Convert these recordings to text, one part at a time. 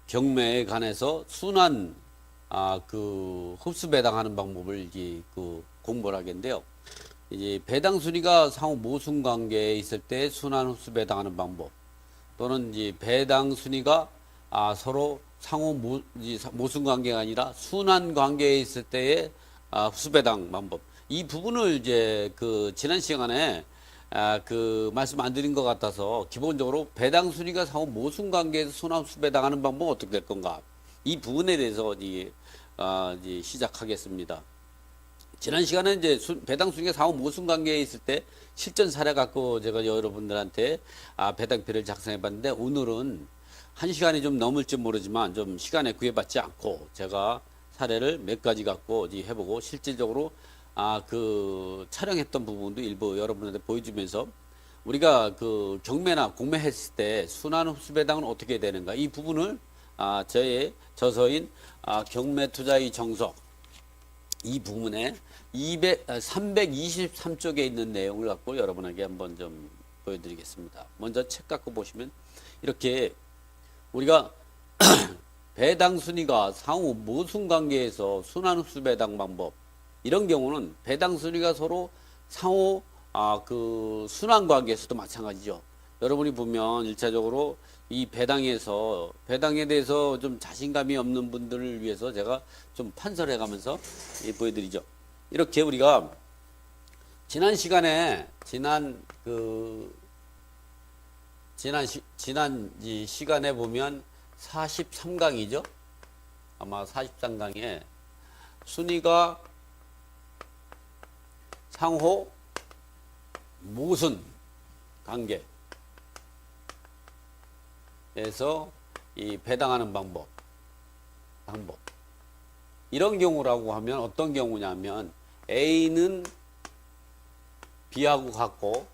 경매에 관해서 순환 흡수 배당하는 방법을 이제 공부를 하겠는데요. 이제 배당 순위가 상호 모순 관계에 있을 때 순환 흡수 배당하는 방법, 또는 이제 배당 순위가 서로 상호 모순 관계가 아니라 순환 관계에 있을 때의 흡수 배당 방법. 이 부분을 이제 지난 시간에 말씀 안 드린 것 같아서, 기본적으로 배당 순위가 상호 모순 관계에서 순환 흡수 배당하는 방법은 어떻게 될 건가, 이 부분에 대해서 이제 시작하겠습니다. 지난 시간에 이제 배당 순위가 상호 모순 관계에 있을 때 실전 사례 갖고 제가 여러분들한테 배당표를 작성해 봤는데, 오늘은 한 시간이 좀 넘을지 모르지만 좀 시간에 구애받지 않고 제가 사례를 몇 가지 갖고 해보고, 실질적으로 촬영했던 부분도 일부 여러분한테 보여주면서, 우리가 경매나 공매했을 때 순환 흡수 배당은 어떻게 되는가, 이 부분을 저의 저서인 경매 투자의 정석, 이 부분에 323쪽에 있는 내용을 갖고 여러분에게 한번 좀 보여드리겠습니다. 먼저 책 갖고 보시면, 이렇게 우리가 배당 순위가 상호 모순 관계에서 순환 흡수 배당 방법, 이런 경우는 배당 순위가 서로 상호 순환 관계에서도 마찬가지죠. 여러분이 보면 1차적으로 이 배당에 대해서 좀 자신감이 없는 분들을 위해서 제가 좀 판서를 해가면서 보여드리죠. 이렇게 우리가 지난 시간에 지난 시간에 보면 43강이죠. 아마 43강에 순위가 상호 모순 관계에서 이 배당하는 방법. 이런 경우라고 하면 어떤 경우냐면, A는 B하고 같고,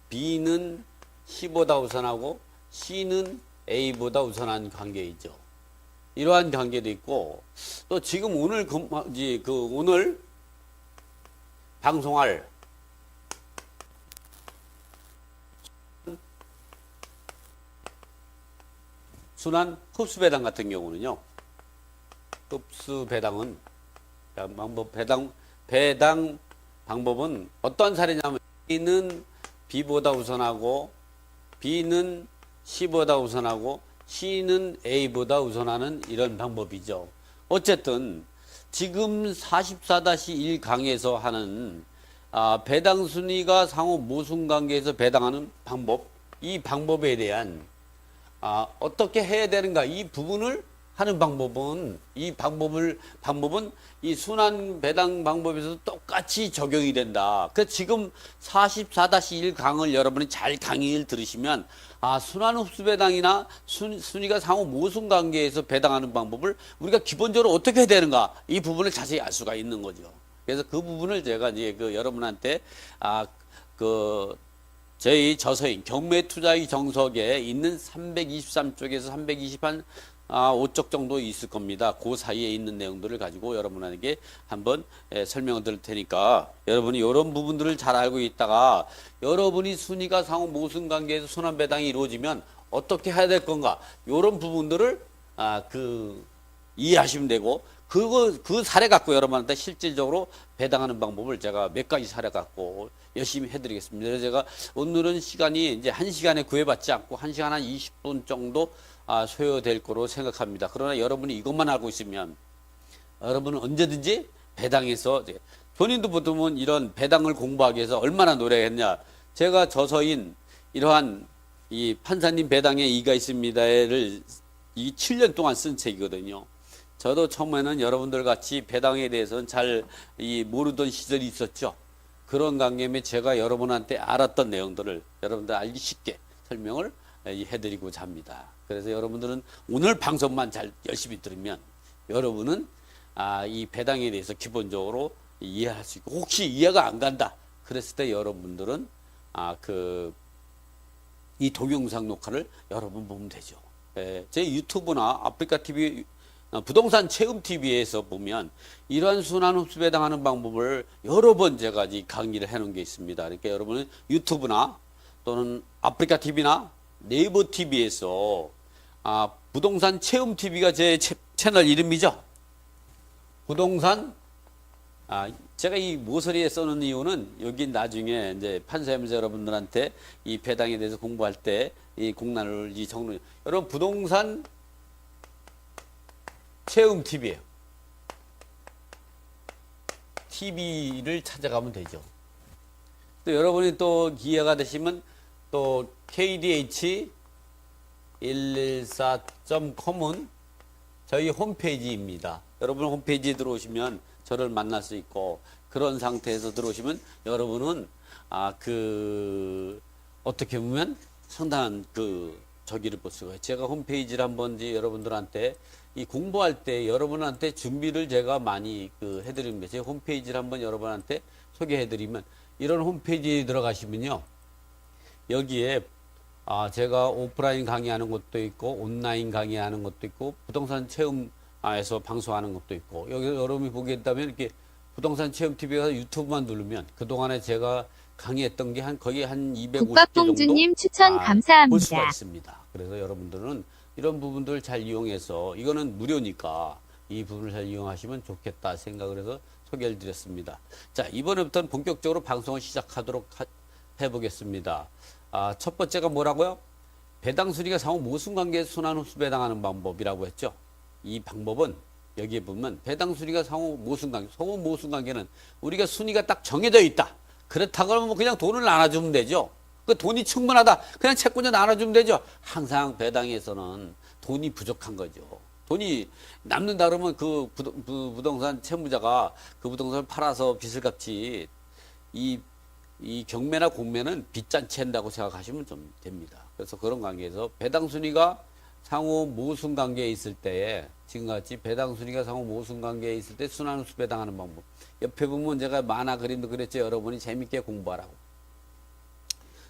B는 C보다 우선하고, C는 A보다 우선한 관계이죠. 이러한 관계도 있고, 또 지금 오늘 오늘 방송할 순환 흡수 배당 같은 경우는요, 흡수 배당은 배당 방법은 어떤 사례냐면, A는 B보다 우선하고, B는 C보다 우선하고, C는 A보다 우선하는 이런 방법이죠. 어쨌든 지금 44-1 강에서 하는 배당 순위가 상호 모순 관계에서 배당하는 방법, 이 방법에 대한 어떻게 해야 되는가, 이 부분을 하는 방법은 이 순환 배당 방법에서도 똑같이 적용이 된다. 그래서 지금 44-1 강을 여러분이 잘 강의를 들으시면, 순환 흡수 배당이나 순위가 상호 모순 관계에서 배당하는 방법을 우리가 기본적으로 어떻게 해야 되는가, 이 부분을 자세히 알 수가 있는 거죠. 그래서 그 부분을 제가 이제 여러분한테 저희 저서인 경매 투자의 정석에 있는 323쪽에서 325쪽 정도 있을 겁니다. 그 사이에 있는 내용들을 가지고 여러분에게 한번 설명을 드릴 테니까, 여러분이 이런 부분들을 잘 알고 있다가, 여러분이 순위가 상호 모순 관계에서 순환 배당이 이루어지면 어떻게 해야 될 건가, 이런 부분들을 이해하시면 되고, 그 사례 갖고 여러분한테 실질적으로 배당하는 방법을 제가 몇 가지 사례 갖고 열심히 해드리겠습니다. 그래서 제가 오늘은 시간이 이제 1시간에 구애받지 않고 1시간 한 20분 정도 소요될 거로 생각합니다. 그러나 여러분이 이것만 알고 있으면 여러분은 언제든지 배당에서, 본인도 보통은 이런 배당을 공부하기 위해서 얼마나 노력했냐. 제가 저서인 이러한 이 판사님 배당에 이가 있습니다를 이 7년 동안 쓴 책이거든요. 저도 처음에는 여러분들 같이 배당에 대해서는 잘 모르던 시절이 있었죠. 그런 관계에 제가 여러분한테 알았던 내용들을 여러분들 알기 쉽게 설명을 해드리고자 합니다. 그래서 여러분들은 오늘 방송만 잘 열심히 들으면 여러분은 이 배당에 대해서 기본적으로 이해할 수 있고, 혹시 이해가 안 간다 그랬을 때 여러분들은 이 동영상 녹화를 여러분 보면 되죠. 제 유튜브나 아프리카 TV, 부동산 체험 TV에서 보면 이러한 순환 흡수에 해당하는 방법을 여러 번 제가 강의를 해놓은 게 있습니다. 그러니까 여러분은 유튜브나 또는 아프리카 TV나 네이버 TV에서 부동산 체험 TV가 제 채널 이름이죠. 부동산 제가 이 모서리에 써놓은 이유는 여기 나중에 이제 판사무소 여러분들한테 이 배당에 대해서 공부할 때 이 공란을 이 적는 여러분 부동산 체험 TV예요. TV를 찾아가면 되죠. 또 여러분이 또 기회가 되시면 또 kdh114.com은 저희 홈페이지입니다. 여러분 홈페이지에 들어오시면 저를 만날 수 있고 그런 상태에서 들어오시면 여러분은 어떻게 보면 상당한 저기를 볼 수가 있어요. 제가 홈페이지를 한번 여러분들한테 이 공부할 때 여러분한테 준비를 제가 많이 해드립니다. 제 홈페이지를 한번 여러분한테 소개해드리면 이런 홈페이지에 들어가시면요. 여기에 제가 오프라인 강의하는 것도 있고 온라인 강의하는 것도 있고 부동산 체험에서 방송하는 것도 있고 여기 여러분이 보게 된다면 이렇게 부동산 체험 TV에서 유튜브만 누르면 그동안에 제가 강의했던 게 거의 한 250개 정도 국밥봉주님 추천 감사합니다. 볼 수가 있습니다. 그래서 여러분들은 이런 부분들 잘 이용해서 이거는 무료니까 이 부분을 잘 이용하시면 좋겠다 생각을 해서 소개를 드렸습니다. 자, 이번에부터는 본격적으로 방송을 시작하도록 해보겠습니다. 첫 번째가 뭐라고요? 배당 순위가 상호 모순관계에서 순환흡수 배당하는 방법이라고 했죠. 이 방법은 여기에 보면 배당 순위가 상호 모순관계, 상호 모순관계는 우리가 순위가 딱 정해져 있다. 그렇다고 하면 그냥 돈을 나눠주면 되죠. 그 돈이 충분하다. 그냥 채권을 나눠주면 되죠. 항상 배당에서는 돈이 부족한 거죠. 돈이 남는다 그러면 그 부동산 채무자가 그 부동산을 팔아서 빚을 갚지 이 경매나 공매는 빚잔치 한다고 생각하시면 좀 됩니다. 그래서 그런 관계에서 배당 순위가 상호 모순 관계에 있을 때에 지금같이 배당 순위가 상호 모순 관계에 있을 때 순환흡수 배당하는 방법. 옆에 보면 제가 만화 그림도 그랬죠. 여러분이 재밌게 공부하라고.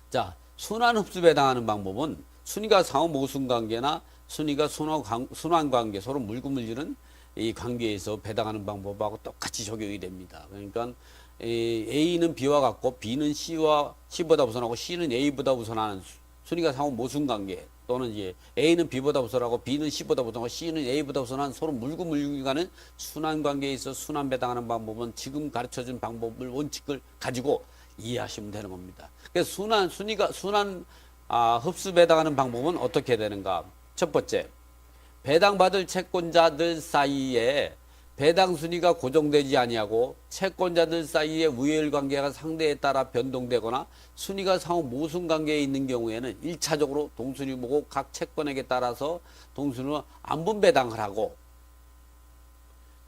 자, 순환흡수 배당하는 방법은 순위가 상호 모순 관계나 순위가 순환 관계, 서로 물고 물리는 이 관계에서 배당하는 방법하고 똑같이 적용이 됩니다. 그러니까 A는 B와 같고 B는 C보다 우선하고 C는 A보다 우선하는 순위가 상호 모순 관계 또는 이제 A는 B보다 우선하고 B는 C보다 우선하고 C는 A보다 우선한 서로 물고 물고 가는 순환 관계에 있어 순환 배당하는 방법은 지금 가르쳐준 방법을 원칙을 가지고 이해하시면 되는 겁니다. 그래서 순환 흡수 배당하는 방법은 어떻게 되는가? 첫 번째, 배당받을 채권자들 사이에 배당 순위가 고정되지 아니하고 채권자들 사이의 우열 관계가 상대에 따라 변동되거나 순위가 상호 모순 관계에 있는 경우에는 1차적으로 동순위 보고 각 채권에게 따라서 동순위로 안분 배당을 하고,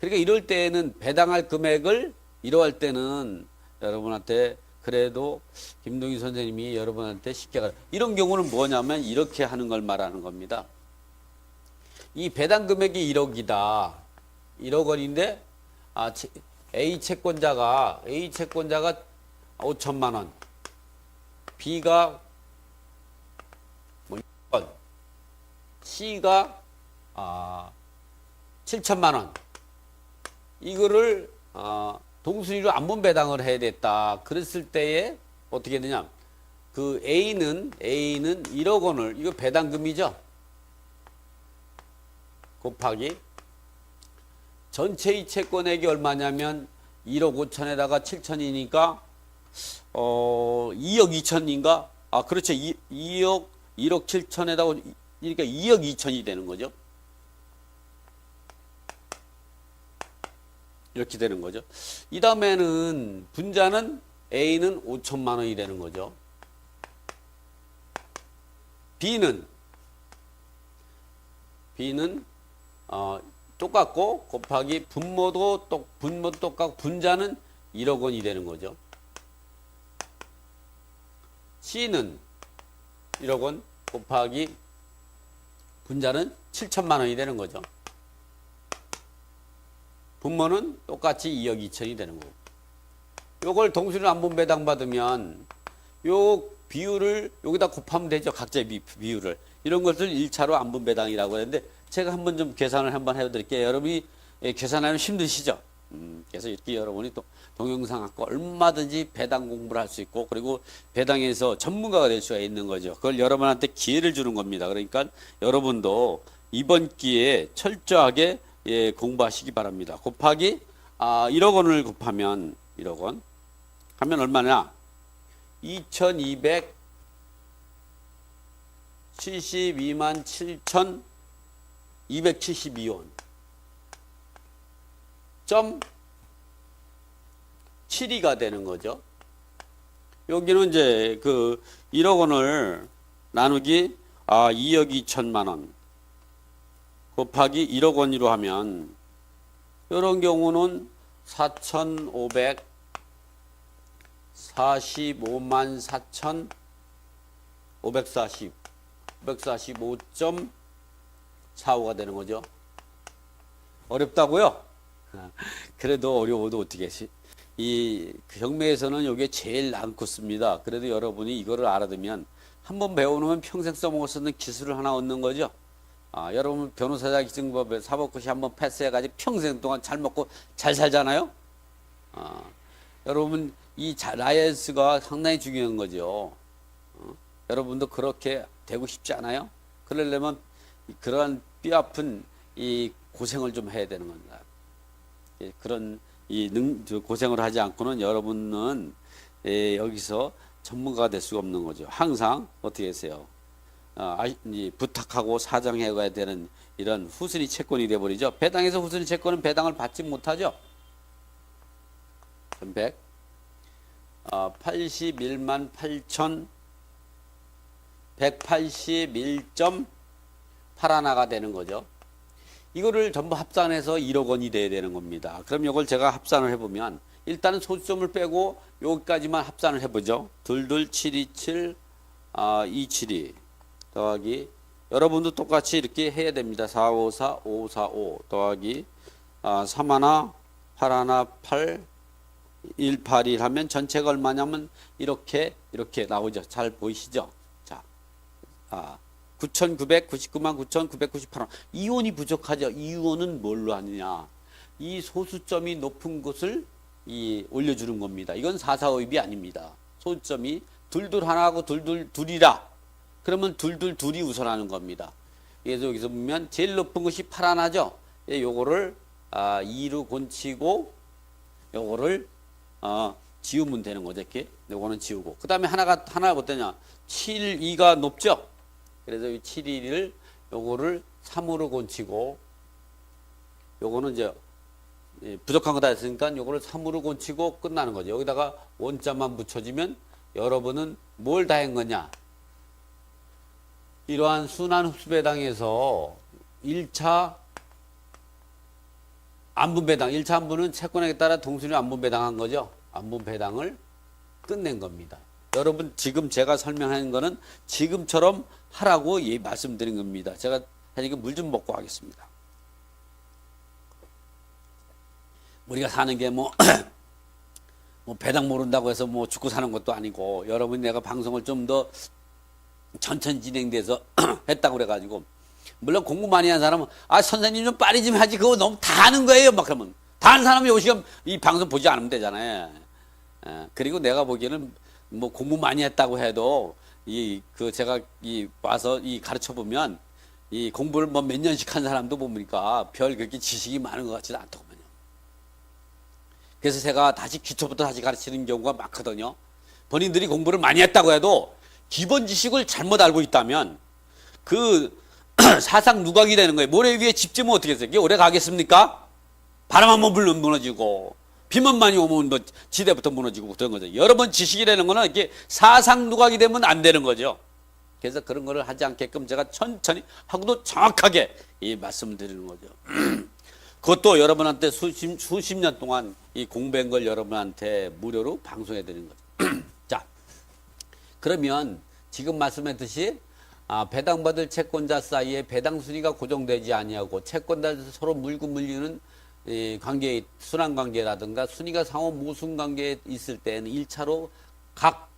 그러니까 이럴 때에는 배당할 금액을 이러할 때는 여러분한테 그래도 김동희 선생님이 여러분한테 쉽게 이런 경우는 뭐냐면 이렇게 하는 걸 말하는 겁니다. 이 배당 금액이 1억이다. 1억 원인데 A 채권자가 5천만 원, B가 6원, C가 7천만 원. 이거를 동순위로 안분 배당을 해야 됐다. 그랬을 때에 어떻게 되냐? 그 A는 1억 원을, 이거 배당금이죠. 곱하기 전체 이 채권액이 얼마냐면 1억 5천에다가 7천이니까 2억 2천인가? 그렇죠. 1억 7천에다가 그러니까 2억 2천이 되는 거죠. 이렇게 되는 거죠. 이 다음에는 분자는 A는 5천만 원이 되는 거죠. B는 똑같고 곱하기 분모도 똑같고 분자는 1억 원이 되는 거죠. C는 1억 원 곱하기 분자는 7천만 원이 되는 거죠. 분모는 똑같이 2억 2천이 되는 거고. 요걸 동순위로 안분 배당 받으면 요 비율을 여기다 곱하면 되죠. 각자의 비율을. 이런 것을 1차로 안분 배당이라고 하는데 제가 한번 좀 계산을 한번 해드릴게요. 여러분이 계산하면 힘드시죠? 그래서 이렇게 여러분이 또 동영상 갖고 얼마든지 배당 공부를 할 수 있고 그리고 배당에서 전문가가 될 수가 있는 거죠. 그걸 여러분한테 기회를 주는 겁니다. 그러니까 여러분도 이번 기회에 철저하게 공부하시기 바랍니다. 곱하기 1억 원을 곱하면 1억 원 하면 얼마냐? 2272만 7,272원. 점 7이가 되는 거죠. 여기는 이제 그 1억 원을 나누기 2억 2천만 원 곱하기 1억 원으로 하면 이런 경우는 4,545만 4,540 545.45가 되는 거죠. 어렵다고요? 그래도 어려워도 어떻게 이 경매에서는 이게 제일 많습니다. 그래도 여러분이 이거를 알아두면 한번 배워놓으면 평생 써먹을 수 있는 기술을 하나 얻는 거죠. 여러분 변호사자 기증법에 사법고시 한번 패스해가지고 평생 동안 잘 먹고 잘 살잖아요. 여러분 이 라이언스가 상당히 중요한 거죠. 여러분도 그렇게 되고 싶지 않아요? 그러려면 그러한 뼈아픈 이 고생을 좀 해야 되는 겁니다. 그런 고생을 하지 않고는 여러분은 여기서 전문가가 될 수가 없는 거죠. 항상 어떻게 하세요? 부탁하고 사정해 가야 되는 이런 후순위 채권이 돼버리죠. 배당에서 후순위 채권은 배당을 받지 못하죠. 1100 81만 8,181.81가 되는 거죠. 이거를 전부 합산해서 1억 원이 돼야 되는 겁니다. 그럼 이걸 제가 합산을 해보면 일단은 소수점을 빼고 여기까지만 합산을 해보죠. 22727 272 더하기 여러분도 똑같이 이렇게 해야 됩니다. 454 545 더하기 31 81 8 181 하면 전체가 얼마냐면 이렇게 나오죠. 잘 보이시죠? 자, 9,999만 9,998원. 이원이 부족하죠. 이원은 뭘로 하느냐? 이 소수점이 높은 것을 올려주는 겁니다. 이건 445입이 아닙니다. 소수점이 둘둘 하나하고 둘둘 둘이라. 그러면 둘둘 둘이 우선하는 겁니다. 그래서 여기서 보면 제일 높은 것이 81죠. 요거를 2로 곤치고 요거를 지우면 되는 거죠. 이렇게. 요거는 지우고. 그 다음에 하나가 어떠냐? 7, 2가 높죠? 그래서 이 7, 2를 요거를 3으로 곤치고 요거는 이제 부족한 거 다 했으니까 요거를 3으로 곤치고 끝나는 거죠. 여기다가 원자만 붙여주면 여러분은 뭘 다 한 거냐? 이러한 순환 흡수 배당에서 1차 안분 배당, 1차 안분은 채권액에 따라 동순위 안분 배당한 거죠. 안분 배당을 끝낸 겁니다. 여러분 지금 제가 설명하는 거는 지금처럼 하라고 말씀드린 겁니다. 제가 하니까 물 좀 먹고 하겠습니다. 우리가 사는 게 뭐 배당 모른다고 해서 뭐 죽고 사는 것도 아니고 여러분 내가 방송을 좀 더 천천히 진행돼서 했다고 그래가지고 물론 공부 많이 한 사람은 선생님 좀 빨리 좀 하지 그거 너무 다 하는 거예요 막 그러면 다 하는 사람이 요 시간 이 방송 보지 않으면 되잖아요. 그리고 내가 보기에는 뭐 공부 많이 했다고 해도 제가 와서 가르쳐 보면 이 공부를 뭐 몇 년씩 한 사람도 보니까 별 그렇게 지식이 많은 것 같지는 않더군요. 그래서 제가 다시 기초부터 다시 가르치는 경우가 많거든요. 본인들이 공부를 많이 했다고 해도 기본 지식을 잘못 알고 있다면 그 사상 누각이 되는 거예요. 모래 위에 집 지으면 어떻게 해서 이게 오래 가겠습니까? 바람 한번 불면 무너지고 비만 많이 오면 뭐 지대부터 무너지고 그런 거죠. 여러 번 지식이라는 거는 이게 사상 누각이 되면 안 되는 거죠. 그래서 그런 거를 하지 않게끔 제가 천천히 하고도 정확하게 말씀을 드리는 거죠. 그것도 여러분한테 수십 년 동안 공부한 걸 여러분한테 무료로 방송해 드리는 거죠. 자, 그러면 지금 말씀했듯이 배당받을 채권자 사이에 배당 순위가 고정되지 아니하고 채권자들 서로 물고 물리는 관계, 순환 관계라든가 순위가 상호 모순 관계에 있을 때는 1차로 각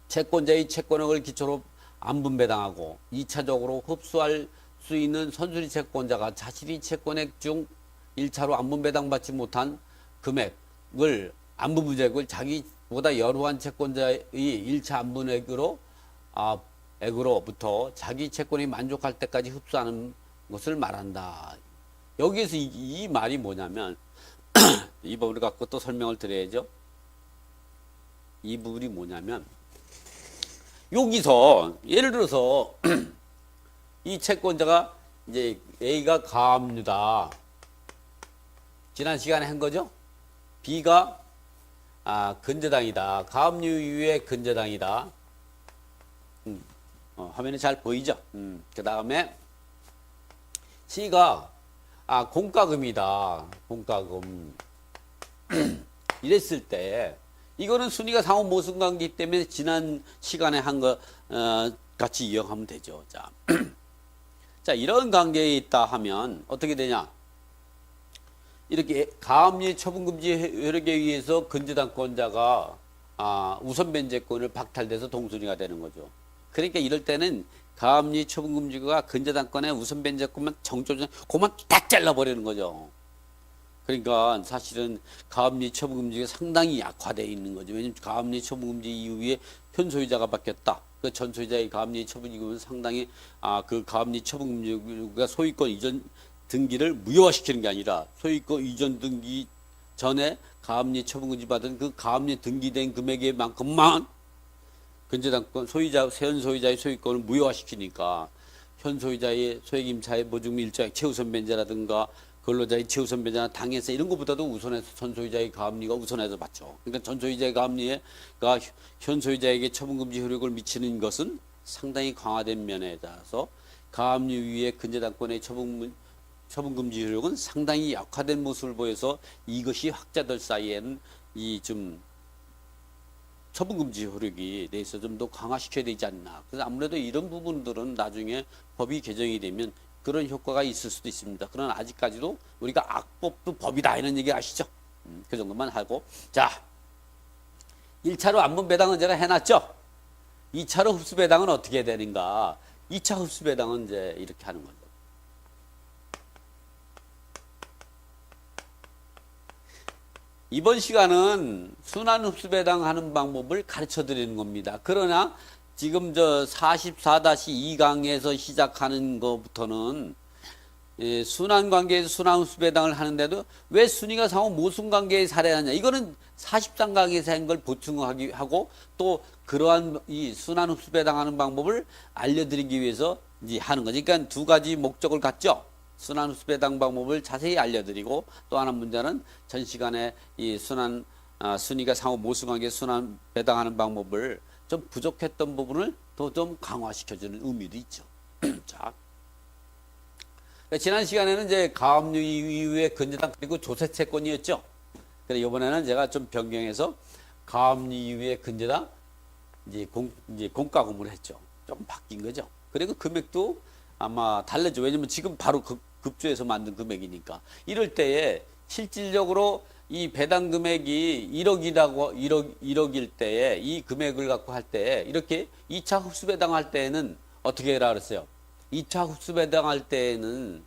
채권자의 채권액을 기초로 안분 배당하고 2차적으로 흡수할 수 있는 선순위 채권자가 자신이 채권액 중 1차로 안분 배당받지 못한 금액을 안분 부재액을 자기보다 여루한 채권자의 1차 안분액으로 액으로부터 자기 채권이 만족할 때까지 흡수하는 것을 말한다. 여기에서 이 말이 뭐냐면 이 부분을 갖고 또 설명을 드려야죠. 이 부분이 뭐냐면 여기서 예를 들어서 이 채권자가 이제 A가 가압류다. 지난 시간에 한 거죠. B가 근저당이다. 가압류 이후의 근저당이다. 화면에 잘 보이죠? 그 다음에 C가 공과금이다. 공과금. 이랬을 때 이거는 순위가 상호 모순 관계이기 때문에 지난 시간에 한 거 같이 이용하면 되죠. 자, 자 이런 관계에 있다 하면 어떻게 되냐? 이렇게 가압류 처분금지 효력에 의해서 근저당권자가 우선 변제권을 박탈돼서 동순위가 되는 거죠. 그러니까 이럴 때는 가압류 처분금지가 근저당권의 우선 변제권만 정조준 그만 딱 잘라버리는 거죠. 그러니까 사실은 가압류 처분금지가 상당히 약화되어 있는 거죠. 왜냐하면 가압류 처분금지 이후에 현소유자가 바뀌었다. 그 전소유자의 가압류 처분금지는 상당히 그 가압류 처분금지가 소유권 이전 등기를 무효화시키는 게 아니라 소유권 이전 등기 전에 가압류 처분금지 받은 그 가압류 등기된 금액의 만큼만 근저당권 소유자 현 소유자의 소유권을 무효화시키니까 현 소유자의 소액임차의 보증 일자액 최우선 변제라든가 근로자의 최우선 변제나 당해서 이런 것보다도 우선해서 전 소유자의 가압류가 우선해서 받죠. 그러니까 전 소유자의 가압류가 현 소유자에게 처분금지 효력을 미치는 것은 상당히 강화된 면에 따라서 가압류 위에 근저당권의 처분금지 효력은 상당히 약화된 모습을 보여서 이것이 학자들 사이에는 이 좀 처분금지 효력이 내서 좀 더 강화시켜야 되지 않나. 그래서 아무래도 이런 부분들은 나중에 법이 개정이 되면 그런 효과가 있을 수도 있습니다. 그러나 아직까지도 우리가 악법도 법이다 이런 얘기 아시죠? 그 정도만 하고. 자, 1차로 안분 배당은 제가 해놨죠? 2차로 흡수 배당은 어떻게 되는가? 2차 흡수 배당은 이제 이렇게 하는 거죠. 이번 시간은 순환 흡수 배당하는 방법을 가르쳐 드리는 겁니다. 그러나 지금 저 44-2강에서 시작하는 것부터는 순환 관계에서 순환 흡수 배당을 하는데도 왜 순위가 상호 모순 관계에 살해하냐? 이거는 43강에서 한 걸 보충하기 하고 또 그러한 이 순환 흡수 배당하는 방법을 알려드리기 위해서 이제 하는 거죠. 그러니까 두 가지 목적을 갖죠. 순환 흡수 배당 방법을 자세히 알려드리고 또 하나 문제는 전 시간에 이 순위가 상호 모순 관계 순환 배당하는 방법을 좀 부족했던 부분을 더 좀 강화시켜주는 의미도 있죠. 자, 그러니까 지난 시간에는 이제 가압류 이후에 근저당 그리고 조세 채권이었죠. 그래서 이번에는 제가 좀 변경해서 가압류 이후에 근저당 이제 공과금을 했죠. 좀 바뀐 거죠. 그리고 금액도 아마 달라져. 왜냐면 지금 바로 급조해서 만든 금액이니까. 이럴 때에 실질적으로 이 배당 금액이 1억일 때에 이 금액을 갖고 할 때 이렇게 2차 흡수 배당할 때에는 어떻게 해라 그랬어요? 2차 흡수 배당할 때에는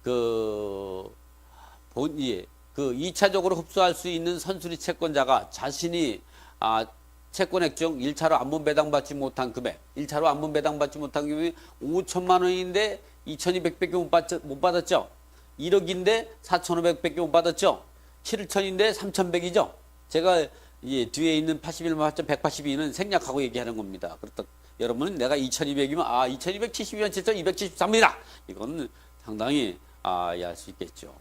그 2차적으로 흡수할 수 있는 선순위 채권자가 자신이 채권액 중 1차로 안분 배당받지 못한 금액, 1차로 안분 배당받지 못한 금액이 5천만 원인데 2,200밖에 못 받았죠? 1억인데 4,500밖에 못 받았죠? 7천인데 3,100이죠? 제가 뒤에 있는 81만 182는 생략하고 얘기하는 겁니다. 그렇다 여러분은 내가 2,200이면 2,272만 7,273입니다. 이거는 상당히 이해할 수 있겠죠.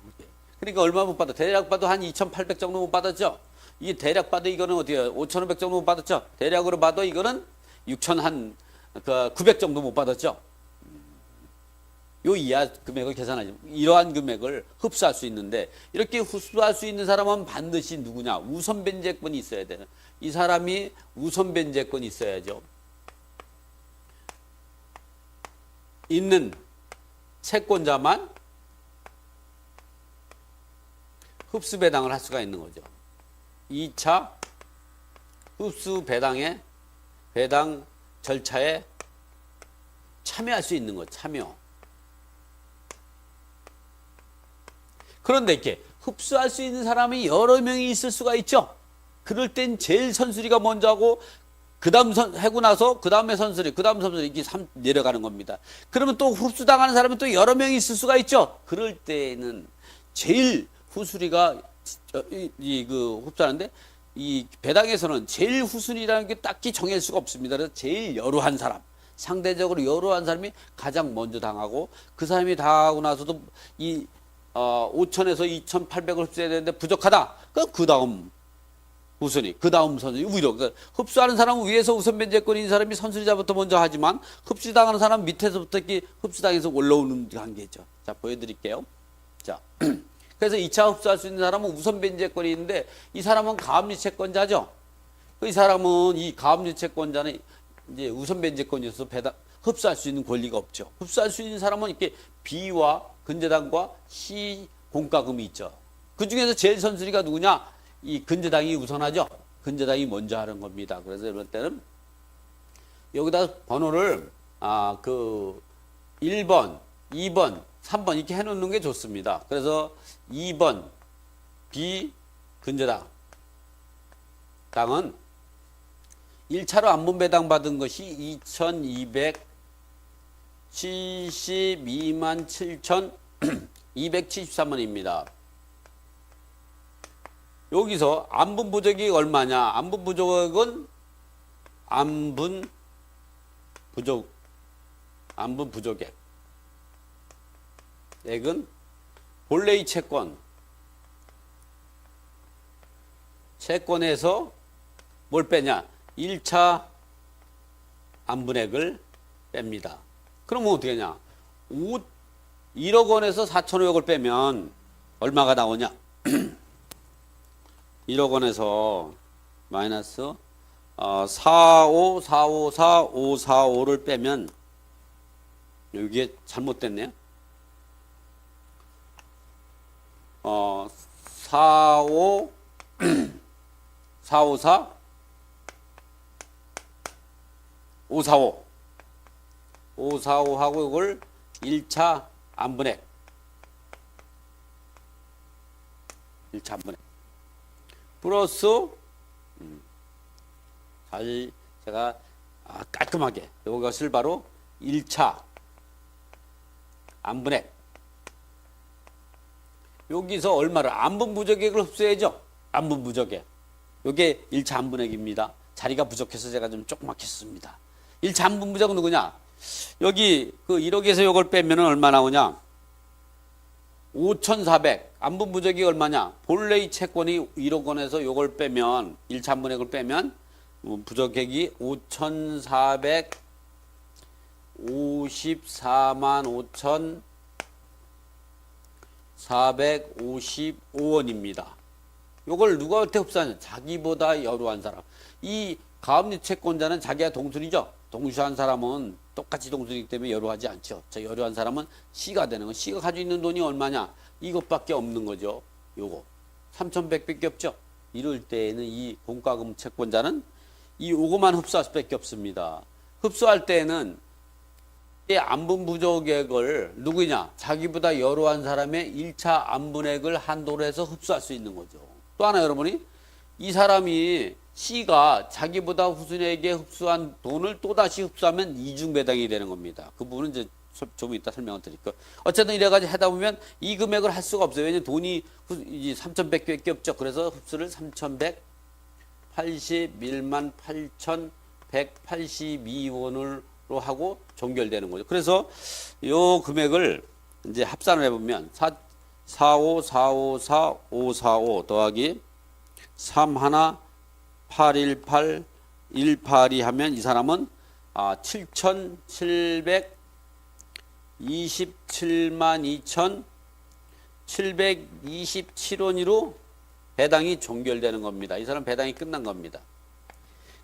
그러니까 얼마 못 받아? 대략 봐도 한 2,800 정도 못 받았죠? 이게 대략 봐도 이거는 어떻게 5,500 정도 못 받았죠? 대략으로 봐도 이거는 6,900 정도 못 받았죠? 요 이하 금액을 계산하죠. 이러한 금액을 흡수할 수 있는데 이렇게 흡수할 수 있는 사람은 반드시 누구냐? 우선 변제권이 있어야 되는. 이 사람이 우선 변제권이 있어야죠. 있는 채권자만 흡수 배당을 할 수가 있는 거죠. 2차 흡수 배당의 배당 절차에 참여할 수 있는 거, 참여. 그런데 이렇게 흡수할 수 있는 사람이 여러 명이 있을 수가 있죠. 그럴 땐 제일 선순위가 먼저 하고 하고 나서 그 다음에 선수리, 그 다음 선수리 이렇게 내려가는 겁니다. 그러면 또 흡수당하는 사람은 또 여러 명이 있을 수가 있죠. 그럴 때는 제일 후수리가 그 흡수하는데 이 배당에서는 제일 후순위라는 게 딱히 정할 수가 없습니다. 그래서 제일 여루한 사람, 상대적으로 여루한 사람이 가장 먼저 당하고 그 사람이 당하고 나서도 이 5천에서 2,800을 흡수해야 되는데 부족하다. 그 다음 우선이, 그 다음 선수이 위로. 그러니까 흡수하는 사람은 위에서 우선 면제권인 사람이 선수자부터 먼저 하지만 흡수당하는 사람은 밑에서부터 이렇게 흡수당해서 올라오는 관계죠. 자, 보여드릴게요. 자, 그래서 2차 흡수할 수 있는 사람은 우선 면제권이 있는데 이 사람은 가압류채권자죠. 이 사람은 이 가압류채권자는 이제 우선 면제권이어서 흡수할 수 있는 권리가 없죠. 흡수할 수 있는 사람은 이렇게 B와 근저당과 C 공과금이 있죠. 그 중에서 제일 선수리가 누구냐? 이 근저당이 우선하죠. 근저당이 먼저 하는 겁니다. 그래서 이럴 때는 여기다 번호를 1번, 2번, 3번 이렇게 해놓는 게 좋습니다. 그래서 2번 B 근저당 당은 1차로 안분배당 받은 것이 2,272만 7,273원입니다. 여기서 안분 부족이 얼마냐? 안분 부족은 안분 부족액. 액은 본래의 채권에서 뭘 빼냐? 1차 안분액을 뺍니다. 그러면 어떻게 하냐? 1억 원에서 4,500을 빼면 얼마가 나오냐? 1억 원에서 마이너스 45454,545를 빼면 이게 잘못됐네요. 454 545 545하고 이걸 1차 안분액 1차 안분액 플러스 제가 깔끔하게 이것을 바로 1차 안분액 여기서 얼마를 안분 부족액을 흡수해야죠. 안분 부족액 이게 1차 안분액입니다. 자리가 부족해서 제가 좀 조그맣게 썼습니다. 1차 안분 부족은 누구냐? 여기 그 1억에서 이걸 빼면 얼마 나오냐? 5,400 안분 부족이 얼마냐? 본래의 채권이 1억 원에서 이걸 빼면 1차 안분액을 빼면 부족액이 5,454만 5,455원입니다. 이걸 누구한테 흡수하냐? 자기보다 여루한 사람. 이 가압류 채권자는 자기가 동순이죠. 동수한 사람은 똑같이 동순이기 때문에 여루하지 않죠. 저 여루한 사람은 C가 되는 거. C가 가지고 있는 돈이 얼마냐? 이것밖에 없는 거죠. 요거 3,100밖에 없죠. 이럴 때에는 이 공과금 채권자는 이 요거만 흡수할 수밖에 없습니다. 흡수할 때에는 이 안분 부족액을 누구냐? 자기보다 여루한 사람의 1차 안분액을 한도로 해서 흡수할 수 있는 거죠. 또 하나 여러분이 이 사람이 C가 자기보다 후순위에게 흡수한 돈을 또다시 흡수하면 이중배당이 되는 겁니다. 그 부분은 이제 좀 이따 설명을 드릴게요. 어쨌든 이래가지고 하다 보면 이 금액을 할 수가 없어요. 왜냐면 돈이 3,100개밖에 없죠. 그래서 흡수를 3,181만 8,182원으로 하고 종결되는 거죠. 그래서 요 금액을 이제 합산을 해보면 45454,545 더하기 31,818 182 하면 이 사람은 7,727만 2,727원으로 배당이 종결되는 겁니다. 이 사람 배당이 끝난 겁니다.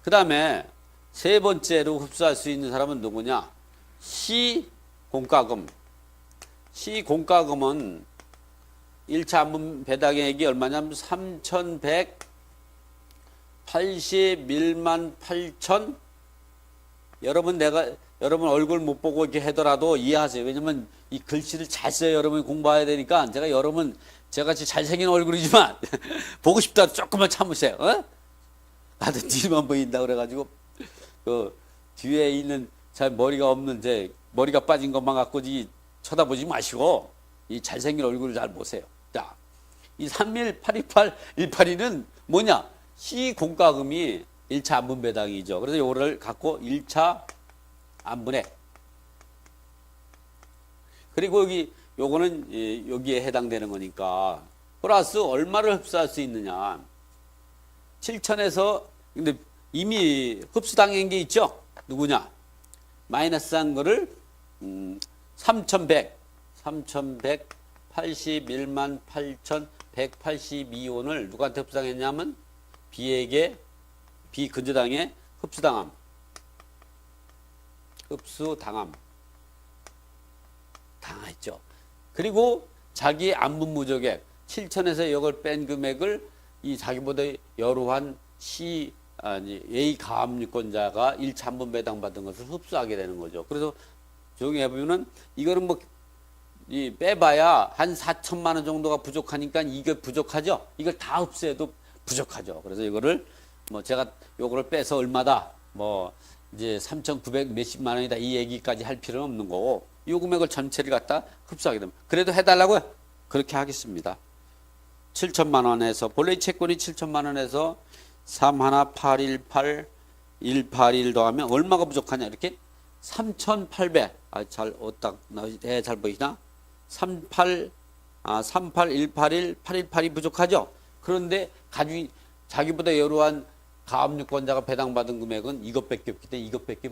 그 다음에 세 번째로 흡수할 수 있는 사람은 누구냐? C 공과금. C 공과금은 1차 안분 배당액이 얼마냐면 3,181만 8천. 여러분 얼굴 못 보고 이렇게 하더라도 이해하세요. 왜냐면 이 글씨를 잘 써야 여러분이 공부해야 되니까 제가 같이 잘생긴 얼굴이지만 보고 싶다 조금만 참으세요. 나도 뒤만 보인다 그래가지고 그 뒤에 있는 잘 머리가 없는 제 머리가 빠진 것만 갖고 쳐다보지 마시고 이 잘생긴 얼굴을 잘 보세요. 자, 이 31828 182는 뭐냐? C 공과금이 1차 안분 배당이죠. 그래서 요거를 갖고 1차 안분액. 그리고 요거는 여기에 해당되는 거니까 플러스 얼마를 흡수할 수 있느냐? 7천에서 근데 이미 흡수당한 게 있죠. 누구냐? 마이너스한 거를 3,181만 8,182원을 누구한테 흡수당했냐면 비근저당에 당했죠. 그리고 자기 안분 무적액 7천에서 이걸 뺀 금액을 이 자기보다 여루한 A 가압류권자가 1차 안분 배당 받은 것을 흡수하게 되는 거죠. 그래서 저기 해보면은 이거는 이 빼봐야 한 4천만 원 정도가 부족하니까 이게 부족하죠. 이걸 다 흡수해도 부족하죠. 그래서 이거를 제가 요거를 빼서 얼마다 이제 3,900 몇십만 원이다 이 얘기까지 할 필요는 없는 거고 이 금액을 전체를 갖다 흡수하게 되면 그래도 해달라고요? 그렇게 하겠습니다. 7천만 원에서 본래 채권이 7천만 원에서 31818 181 더하면 얼마가 부족하냐 이렇게 3,800 잘 보이시나? 38181 818이 부족하죠. 그런데 자기보다 여루한 가압류권자가 배당받은 금액은 이것밖에 없기 때문에 이것밖에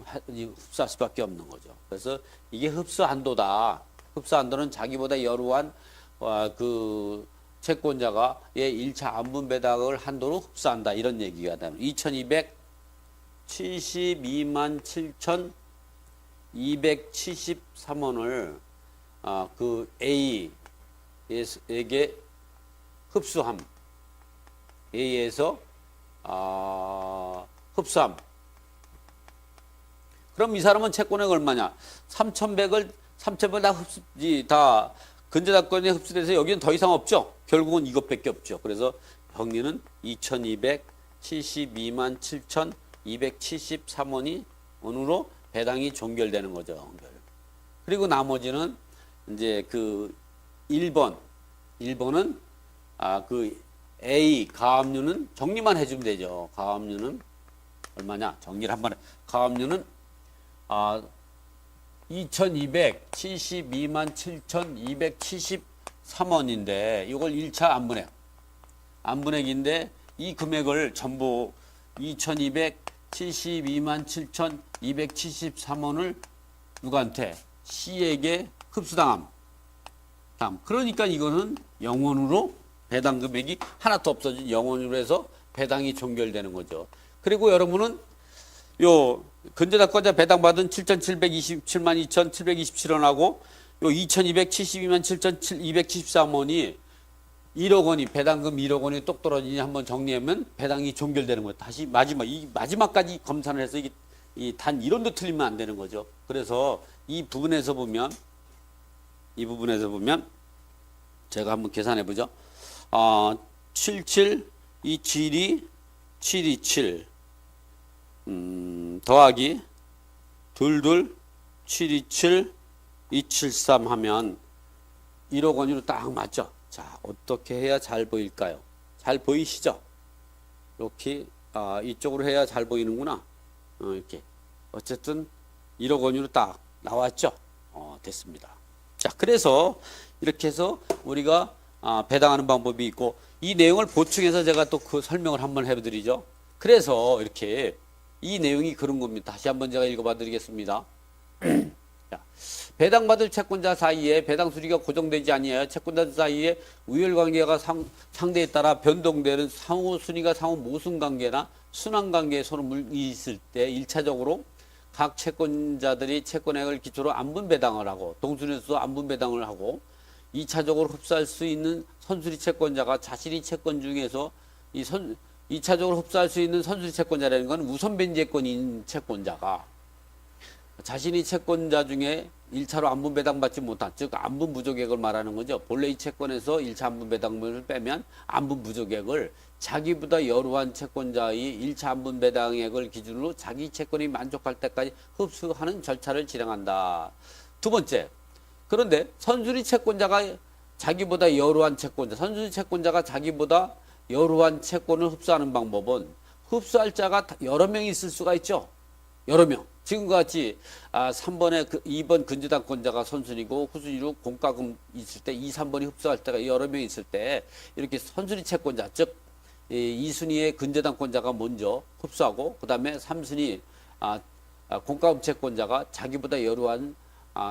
흡수할 수밖에 없는 거죠. 그래서 이게 흡수 한도다. 흡수 한도는 자기보다 여루한 그 채권자가 1차 안분 배당을 한도로 흡수한다. 이런 얘기가 되는 2,272만 7,273원을 그 A에게 흡수함. A에서 흡수함. 그럼 이 사람은 채권액 얼마냐? 3,100을 다 근저당권에 흡수돼서 여기는 더 이상 없죠. 결국은 이것밖에 없죠. 그래서 병리는 2,272만 7,273원이 원으로 배당이 종결되는 거죠. 그리고 나머지는 이제 그 1번은 그 A 가압류는 정리만 해주면 되죠. 가압류는 얼마냐? 정리를 한번 해. 가압류는 2,272만 7,273원인데 이걸 1차 안분액인데 이 금액을 전부 2,272만 7,273원을 누구한테? C에게 흡수당함. 그러니까 이거는 영원으로 배당 금액이 하나도 없어진 영원으로 해서 배당이 종결되는 거죠. 그리고 여러분은 요 근저당권자 배당받은 7,727만 2,727원하고 요 2,272만 7,273원이 1억 원이 배당금 1억 원이 똑 떨어지니 한번 정리하면 배당이 종결되는 거예요. 다시 마지막까지 검사를 해서 이 단 이론도 틀리면 안 되는 거죠. 그래서 이 부분에서 보면 제가 한번 계산해 보죠. 77 272 727 더하기 22 727 273 하면 1억 원으로 딱 맞죠. 자, 어떻게 해야 잘 보일까요? 잘 보이시죠? 이렇게 이쪽으로 해야 잘 보이는구나. 이렇게 어쨌든 1억 원으로 딱 나왔죠. 됐습니다. 자, 그래서 이렇게 해서 우리가 배당하는 방법이 있고 이 내용을 보충해서 제가 또 그 설명을 한번 해드리죠. 그래서 이렇게 이 내용이 그런 겁니다. 다시 한번 제가 읽어봐 드리겠습니다. 자, 배당받을 채권자 사이에 배당 수리가 고정되지 아니하여 채권자 사이에 우열관계가 상대에 따라 변동되는 상호 순위가 상호 모순관계나 순환관계에 서로 물이 있을 때 1차적으로 각 채권자들이 채권액을 기초로 안분 배당을 하고 동순에서도 안분 배당을 하고 2차적으로 흡수할 수 있는 선수리 채권자가 자신이 채권 중에서 2차적으로 흡수할 수 있는 선수리 채권자라는 건 우선 변제권인 채권자가 자신이 채권자 중에 1차로 안분 배당받지 못한, 즉 안분 부족액을 말하는 거죠. 본래 이 채권에서 1차 안분 배당금을 빼면 안분 부족액을 자기보다 여루한 채권자의 1차 안분 배당액을 기준으로 자기 채권이 만족할 때까지 흡수하는 절차를 진행한다. 두 번째, 그런데 선순위 채권자가 자기보다 여루한 채권자, 선순위 채권자가 자기보다 여루한 채권을 흡수하는 방법은 흡수할 자가 여러 명이 있을 수가 있죠. 여러 명. 지금과 같이 3번에 2번 근저당권자가 선순위고 후순위로 공과금 있을 때 2, 3번이 흡수할 때가 여러 명이 있을 때 이렇게 선순위 채권자, 즉 2순위의 근저당권자가 먼저 흡수하고 그 다음에 3순위 공과금 채권자가 자기보다 여루한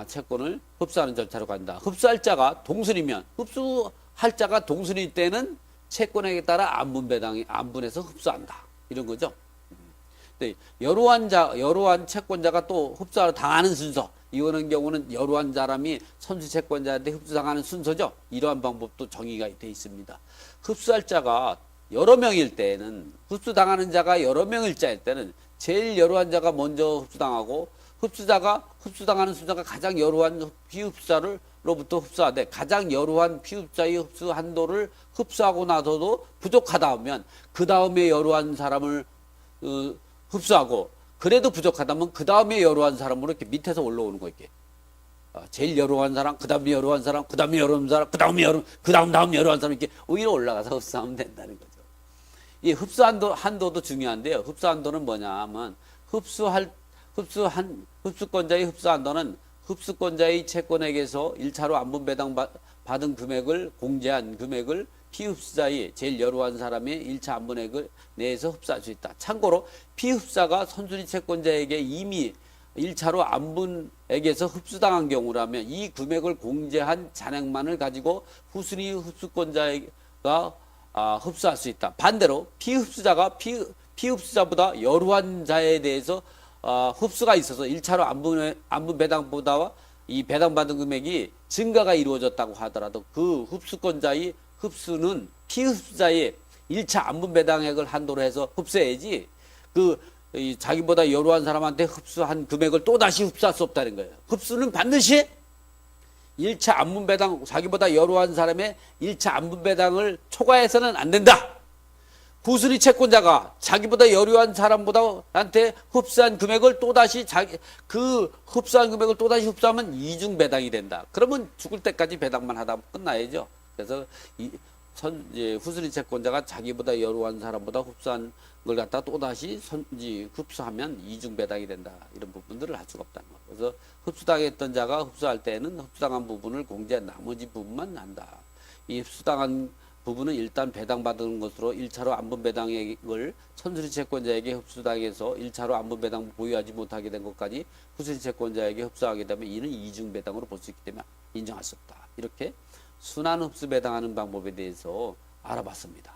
채권을 흡수하는 절차로 간다. 흡수할 자가 동순이면 흡수할 자가 동순일 때는 채권액에 따라 안분해서 흡수한다. 이런 거죠. 네, 여루한 채권자가 또 흡수하러 당하는 순서. 이거는 경우는 여루한 사람이 선수 채권자한테 흡수당하는 순서죠. 이러한 방법도 정의가 되어 있습니다. 흡수할 자가 여러 명일 때는, 흡수당하는 자가 여러 명일 때는 제일 여루한 자가 먼저 흡수당하고 흡수당하는 순서가 가장 여루한 피흡자로부터 흡수하되 가장 여루한 피흡자의 흡수 한도를 흡수하고 나서도 부족하다 하면 그 다음에 여루한 사람을 흡수하고 그래도 부족하다면 그 다음에 여루한 사람으로 이렇게 밑에서 올라오는 거 이렇게 제일 여루한 사람, 그 다음에 여루한 사람, 그 다음에 여루한 사람, 그 다음에 그 다음 여루한 사람 이렇게 위로 올라가서 흡수하면 된다는 거죠. 이 흡수 한도도 중요한데요. 흡수 한도는 뭐냐면 흡수권자의 흡수 한도는 흡수권자의 채권액에서 1차로 안분 배당 받은 금액을 공제한 금액을 피흡수자의 제일 여루한 사람의 1차 안분액을 내에서 흡수할 수 있다. 참고로 피흡사가 선순위 채권자에게 이미 1차로 안분액에서 흡수당한 경우라면 이 금액을 공제한 잔액만을 가지고 후순위 흡수권자가 흡수할 수 있다. 반대로 피흡수자가 피흡수자보다 여루한 자에 대해서 흡수가 있어서 1차로 안분 배당보다 이 배당받은 금액이 증가가 이루어졌다고 하더라도 그 흡수권자의 흡수는 피흡수자의 1차 안분 배당액을 한도로 해서 흡수해야지 자기보다 여루한 사람한테 흡수한 금액을 또다시 흡수할 수 없다는 거예요. 흡수는 반드시 1차 안분 배당, 자기보다 여루한 사람의 1차 안분 배당을 초과해서는 안 된다. 후순위 채권자가 자기보다 여루한 사람보다한테 흡수한 금액을 또다시 흡수한 금액을 또다시 흡수하면 이중 배당이 된다. 그러면 죽을 때까지 배당만 하다 끝나야죠. 그래서 후순위 채권자가 자기보다 여루한 사람보다 흡수한 걸 갖다 또다시 흡수하면 이중 배당이 된다. 이런 부분들을 할 수가 없다는 거예요. 그래서 흡수당했던 자가 흡수할 때는 흡수당한 부분을 공제한 나머지 부분만 한다. 이 흡수당한 부분은 일단 배당받은 것으로 1차로 안분 배당액을 선순위 채권자에게 흡수당해서 1차로 안분 배당 보유하지 못하게 된 것까지 후순위 채권자에게 흡수하게 되면 이는 이중 배당으로 볼 수 있기 때문에 인정할 수 없다. 이렇게 순환 흡수 배당하는 방법에 대해서 알아봤습니다.